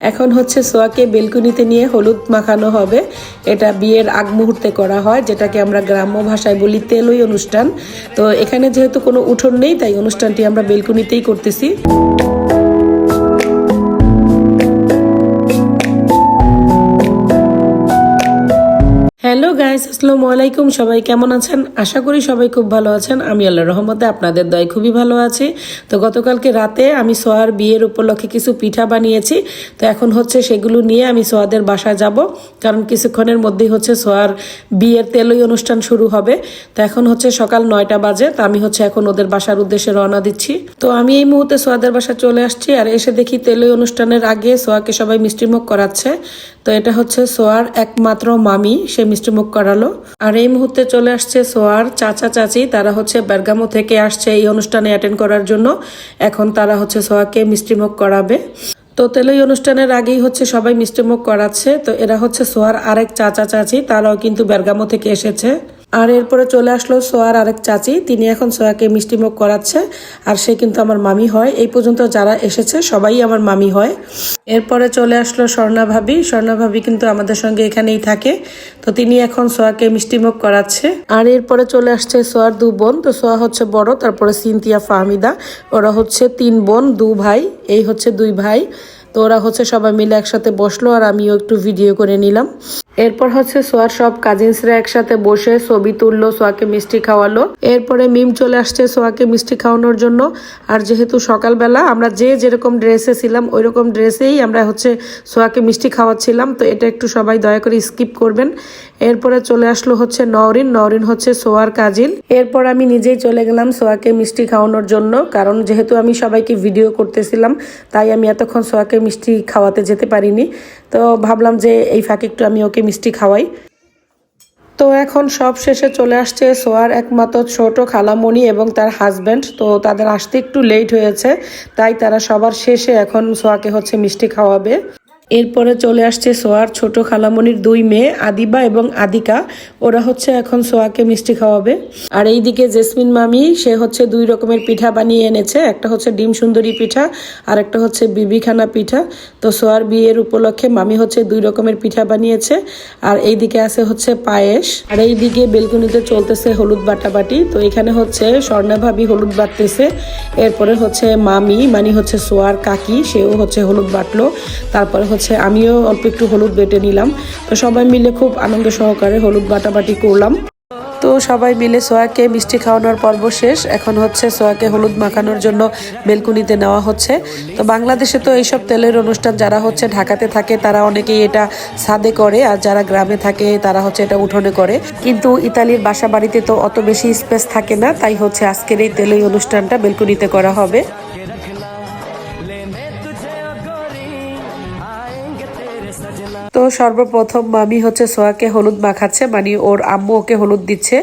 এখন হচ্ছে সোয়াকে বেলকুনিতে নিয়ে হলুদ মাখানো হবে। এটা বিয়ের আগ মুহূর্তে করা হয়, যেটাকে আমরা গ্রাম্য ভাষায় বলি তেলই অনুষ্ঠান। তো এখানে যেহেতু কোনো উঠোন নেই, তাই অনুষ্ঠানটি আমরা বেলকুনিতেই করতেছি। হ্যালো গাইস, আসসালামু আলাইকুম। সবাই কেমন আছেন? আশা করি সবাই খুব ভালো আছেন। আমি আল্লাহর রহমতে আপনাদের দয় খুবই ভালো আছি। তো গতকালকে রাতে আমি সোয়ার বিয়ের উপলক্ষে কিছু পিঠা বানিয়েছি। তো এখন হচ্ছে সেগুলো নিয়ে আমি সোয়াদের বাসায় যাব, কারণ কিছুক্ষণের মধ্যেই হচ্ছে সোয়ার বিয়ের তেলই অনুষ্ঠান শুরু হবে। তো এখন হচ্ছে সকাল 9টা বাজে। তো আমি হচ্ছে এখন ওদের বাসার উদ্দেশ্যে রওনা দিচ্ছি। তো আমি এই মুহূর্তে সোয়াদের বাসায় চলে আসছি, আর এসে দেখি তেলই অনুষ্ঠানের আগে সোয়াকে সবাই মিষ্টিমুখ করাচ্ছে। তো এটা হচ্ছে সোয়ার একমাত্র মামি, সে মিষ্টিমুখ করালো। আর এই মুহূর্তে চলে আসছে সোয়ার চাচা চাচি, তারা হচ্ছে বেরগামো থেকে আসছে এই অনুষ্ঠানে অ্যাটেন্ড করার জন্য। এখন তারা হচ্ছে সোয়াকে মিষ্টিমুখ করাবে। তো তেলই অনুষ্ঠানের আগেই হচ্ছে সবাই মিষ্টিমুখ করাচ্ছে। তো এরা হচ্ছে সোয়ার আরেক চাচা চাচি, তারাও কিন্তু বেরগামো থেকে এসেছে। আর এরপরে চলে আসলো সোয়ার আরেক চাচি, তিনি এখন সোয়াকে মিষ্টিমুখ করাচ্ছে। আর সে কিন্তু আমার মামি হয়। এই পর্যন্ত যারা এসেছে সবাই আমার মামি হয়। এরপরে চলে আসলো স্বর্ণা ভাবি। স্বর্ণা ভাবি কিন্তু আমাদের সঙ্গে এখানেই থাকে। তো তিনি এখন সোয়াকে মিষ্টিমুখ করাচ্ছে। আর এরপরে চলে আসছে সোয়ার 2 বোন। তো সোয়া হচ্ছে বড়, তারপরে সিনথিয়া, ফাহমিদা, ওরা হচ্ছে 3 বোন 2 ভাই, এই হচ্ছে 2 ভাই। তো ওরা হচ্ছে সবাই মিলে একসাথে বসলো, আর আমিও একটু ভিডিও করে নিলাম। এরপর হচ্ছে সোয়ার সব কাজিনসরা একসাথে বসে ছবি তুললো, সোয়াকে মিষ্টি খাওয়ালো। এরপরে মিম চলে আসছে সোয়াকে মিষ্টি খাওয়ানোর জন্য। আর যেহেতু সকালবেলা আমরা যে যেরকম ড্রেসে ছিলাম ওই রকম ড্রেসেই আমরা হচ্ছে সোয়াকে মিষ্টি খাওয়াচ্ছিলাম। তো এটা একটু সবাই দয়া করে স্কিপ করবেন। এরপরে চলে আসলো হচ্ছে নওরিন। নওরিন হচ্ছে সোয়ার কাজিন। এরপর আমি নিজেই চলে গেলাম সোয়াকে মিষ্টি খাওয়ানোর জন্য, কারণ যেহেতু আমি সবাইকে ভিডিও করতেছিলাম, তাই আমি এতক্ষণ সোয়াকে মিষ্টি খাওয়াতে যেতে পারিনি। তো ভাবলাম যে এই ফাঁকে একটু আমি ওকে মিষ্টি খাওয়াই। তো এখন সব শেষে চলে আসছে সোয়ার একমাত্র ছোট খালামণি এবং তার হাজব্যান্ড। তো তাদের আসতে একটু লেট হয়েছে, তাই তারা সবার শেষে এখন সোয়াকে হচ্ছে মিষ্টি খাওয়াবে। এরপরে চলে আসছে সোয়ার ছোট খালামণির 2 মেয়ে আদিবা এবং আদিকা, ওরা হচ্ছে এখন সোয়াকে মিষ্টি খাওয়াবে। আর এইদিকে জেসমিন মামি, সে হচ্ছে 2 রকমের পিঠা বানিয়ে এনেছে। একটা হচ্ছে ডিম সুন্দরী পিঠা, আর একটা হচ্ছে বিবিখানা পিঠা। তো সোয়ার বিয়ের উপলক্ষে মামি হচ্ছে 2 রকমের পিঠা বানিয়েছে। আর এইদিকে আছে হচ্ছে পায়েস। আর এইদিকে বেলকুনিতে চলতেছে হলুদ বাটাবাটি। তো এখানে হচ্ছে স্বর্ণা ভাবি হলুদ বাটতেছে। এরপরে হচ্ছে মামি, মানে হচ্ছে সোয়ার কাকি, সেও হচ্ছে হলুদ বাটলো। তারপরে আমিও অল্প একটু হলুদ বেটে নিলাম। তো সবাই মিলে খুব আনন্দ সহকারে হলুদ বাটাবাটি করলাম। তো সবাই মিলে সোয়াকে মিষ্টি খাওয়ানোর পর্ব শেষ। এখন হচ্ছে সোয়াকে হলুদ মাখানোর জন্য বেলকুনিতে নেওয়া হচ্ছে। তো বাংলাদেশে তো এইসব তেলের অনুষ্ঠান যারা হচ্ছে ঢাকাতে থাকে তারা অনেকেই এটা ছাদে করে, আর যারা গ্রামে থাকে তারা হচ্ছে এটা উঠোনে করে। কিন্তু ইতালির বাসা বাড়িতে তো অত বেশি স্পেস থাকে না, তাই হচ্ছে আজকের এই তেলের অনুষ্ঠানটা বেলকুনিতে করা হবে। তো সর্বপ্রথম মামি হচ্ছে সোয়াকে হলুদ মাখাচ্ছে, মানে ওর আম্মু ওকে হলুদ দিচ্ছে।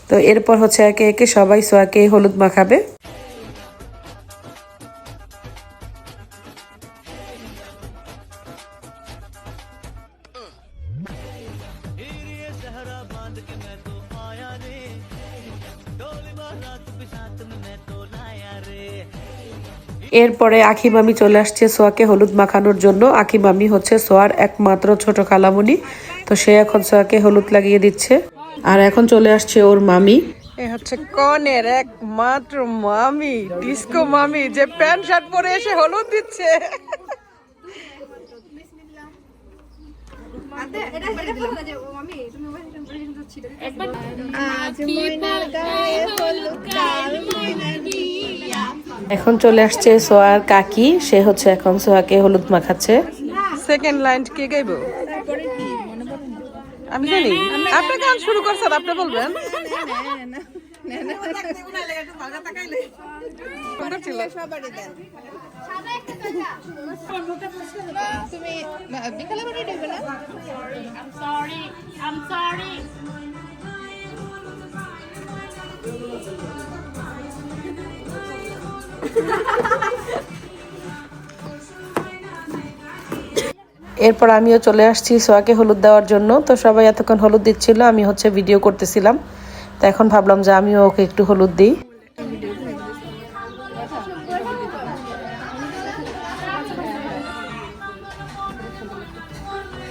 তো এরপর হচ্ছে একে একে সবাই সোয়াকে হলুদ মাখাবে। এরপরে আখি মামি চলে আসছে সোয়াকে হলুদ মাখানোর জন্য। আখি মামি হচ্ছে সোয়ার একমাত্র ছোট খালামণি। তো সে এখন সোয়াকে হলুদ লাগিয়ে দিচ্ছে। আর এখন চলে আসছে ওর মামি। এ হচ্ছে কনের একমাত্র মামি, ডিস্কো মামি, যে প্যান্ট শার্ট পরে এসে হলুদ দিচ্ছে। এখন চলে আসছে সোয়ার কাকি, সে হচ্ছে এখন সোয়াকে হলুদ মাখাচ্ছে। সেকেন্ড লাইন কে গাইবো আমি জানি। আপনি গান শুরু করছেন, আপনি বলবেন। এরপর আমিও চলে আসছি সোয়াকে হলুদ দেওয়ার জন্য। তো সবাই এতক্ষণ হলুদ দিচ্ছিল, আমি হচ্ছে ভিডিও করতেছিলাম। তো এখন ভাবলাম যে আমিও ওকে একটু হলুদ দিই।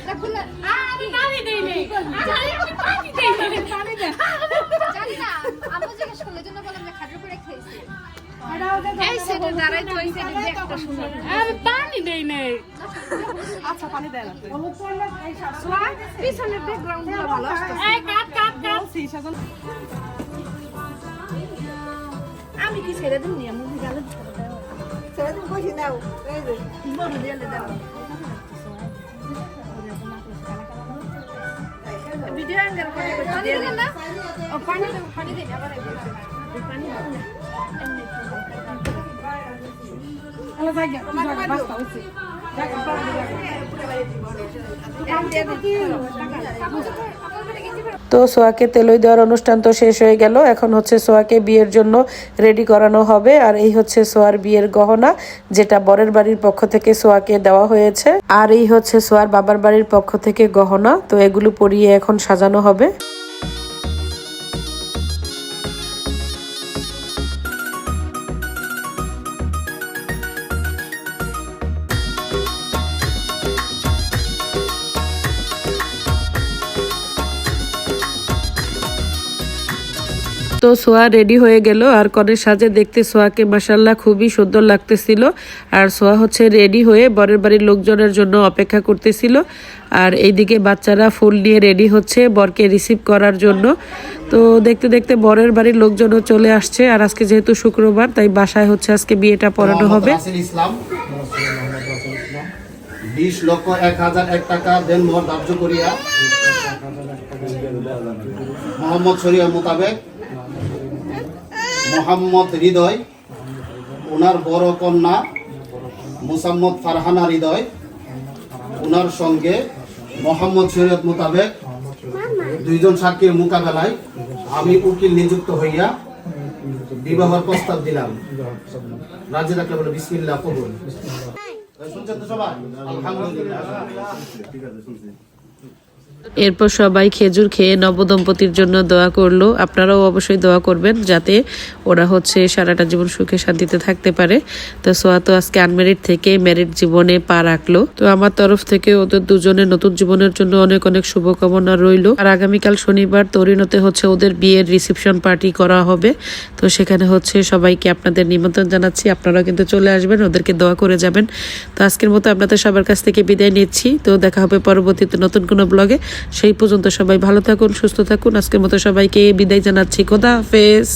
আমি পানি দেই নাই আমি পানি দেই নাই পানি দে জানি না আম্মু জিজ্ঞেস করলে জন্য বললাম যে খাটের উপরে খেয়েছি এই সেটা দাঁড়াই তো এই সেটা একটা সুন্দর আমি পানি দেই নাই আচ্ছা পানি দেয় না পিছনের ব্যাকগ্রাউন্ডটা ভালো আসছে এই কাট কাট কাট সেজন আমি কি ছেড়ে দিই না মুভি গেলে ছেড়ে দিন কইছি নাও এই যে বড় দিয়ে দাও ভিডিও অ্যাঙ্গেল করে দিয়ে না ও পানি দে আবার পানি আলা জায়গা জায়গা বাস্তা হইছে তো সোয়াকে তেলই দেওয়ার অনুষ্ঠান তো শেষ হয়ে গেল। এখন হচ্ছে সোয়াকে বিয়ের জন্য রেডি করানো হবে। আর এই হচ্ছে সোয়ার বিয়ের গহনা, যেটা বরের বাড়ির পক্ষ থেকে সোয়াকে দেওয়া হয়েছে। আর এই হচ্ছে সোয়ার বাবার বাড়ির পক্ষ থেকে গহনা। তো এগুলো পরিয়ে এখন সাজানো হবে। তো সোয়া রেডি হয়ে গেল আর কনের সাজে দেখতে সোয়াকে মাশাল্লাহ খুবই সুন্দর লাগতেছিল। আর সোয়া হচ্ছে রেডি হয়ে বরের বাড়ির লোকজনের জন্য অপেক্ষা করতেছিল। আর এইদিকে বাচ্চারা ফুল নিয়ে রেডি হচ্ছে বরকে রিসিভ করার জন্য। তো দেখতে দেখতে বরের বাড়ির লোকজনও চলে আসছে। আর আজকে যেহেতু শুক্রবার, তাই বাসায় হচ্ছে আজকে বিয়েটা পড়ানো হবে। ইসলাম 20,01,001 টাকা দেন মোহর ধার্য করিয়া মোহাম্মদ শরিয়া মোতাবেক মোহাম্মদ হৃদয় ওনার বড় কন্যা মুসাম্মদ ফারহানা হৃদয় ওনার সঙ্গে মোহাম্মদ শরীয়ত মোতাবেক দুইজন সাক্ষীর মোকাবেলায় আমি উকিল নিযুক্ত হইয়া বিবাহের প্রস্তাব দিলাম। রাজি থাকলে বলে বিসমিল্লাহ কবুল। শুনছেন তো সবাই? আলহামদুলিল্লাহ। ঠিক আছে, শুনছি। এরপর সবাই খেজুর খেয়ে নবদম্পতির জন্য দোয়া করলো। আপনারাও অবশ্যই দোয়া করবেন যাতে ওরা হচ্ছে সারাটা জীবন সুখে শান্তিতে থাকতে পারে। তো সোয়া তো আজকে আনমেরিড থেকে ম্যারিড জীবনে পা রাখলো। তো আমার তরফ থেকে ওদের দুজনের নতুন জীবনের জন্য অনেক অনেক শুভকামনা রইলো। আর আগামীকাল শনিবার তরিনতে হচ্ছে ওদের বিয়ের রিসেপশন পার্টি করা হবে। তো সেখানে হচ্ছে সবাইকে আপনাদের নিমন্ত্রণ জানাচ্ছি, আপনারাও কিন্তু চলে আসবেন, ওদেরকে দোয়া করে যাবেন। তো আজকের মতো আপনাদের সবার কাছ থেকে বিদায় নিচ্ছি। তো দেখা হবে পরবর্তীতে নতুন কোনো ব্লগে। সেই পর্যন্ত সবাই ভালো থাকুন, সুস্থ থাকুন। আজকের মতো সবাইকে বিদায় জানাচ্ছি। খোদা হাফেজ।